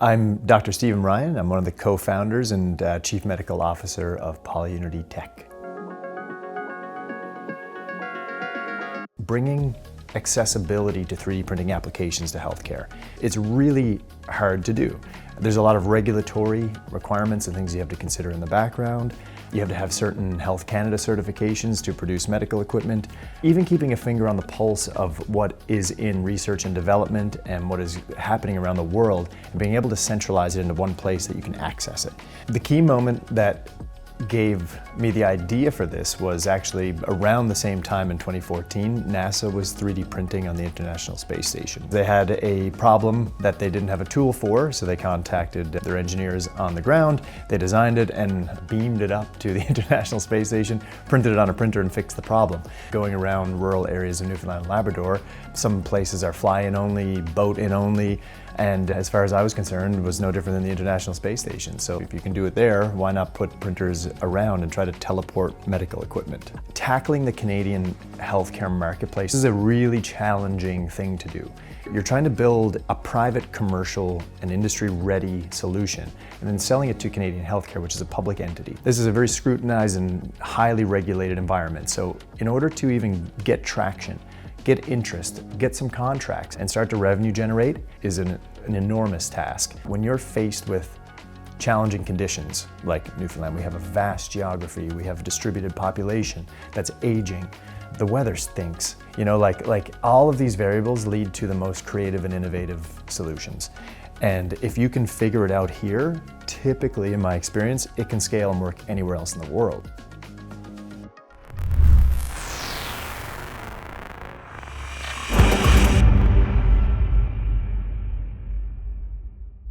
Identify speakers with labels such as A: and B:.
A: I'm Dr. Stephen Ryan. I'm one of the co-founders and Chief Medical Officer of PolyUnity Tech. Bringing accessibility to 3D printing applications to healthcare. It's really hard to do. There's a lot of regulatory requirements and things you have to consider in the background. You have to have certain Health Canada certifications to produce medical equipment. Even keeping a finger on the pulse of what is in research and development and what is happening around the world, and being able to centralize it into one place that you can access it. The key moment that gave me the idea for this was actually around the same time in 2014, NASA was 3D printing on the International Space Station. They had a problem that they didn't have a tool for, so they contacted their engineers on the ground. They designed it and beamed it up to the International Space Station, printed it on a printer and fixed the problem. Going around rural areas of Newfoundland and Labrador, some places are fly-in only, boat-in only, and as far as I was concerned, it was no different than the International Space Station. So if you can do it there, why not put printers around and try to teleport medical equipment? Tackling the Canadian healthcare marketplace is a really challenging thing to do. You're trying to build a private, commercial, and industry-ready solution, and then selling it to Canadian healthcare, which is a public entity. This is a very scrutinized and highly regulated environment. So in order to even get traction, get interest, get some contracts, and start to revenue generate is an enormous task. When you're faced with challenging conditions, like Newfoundland, we have a vast geography, we have a distributed population that's aging, the weather stinks, like all of these variables lead to the most creative and innovative solutions. And if you can figure it out here, typically in my experience, it can scale and work anywhere else in the world.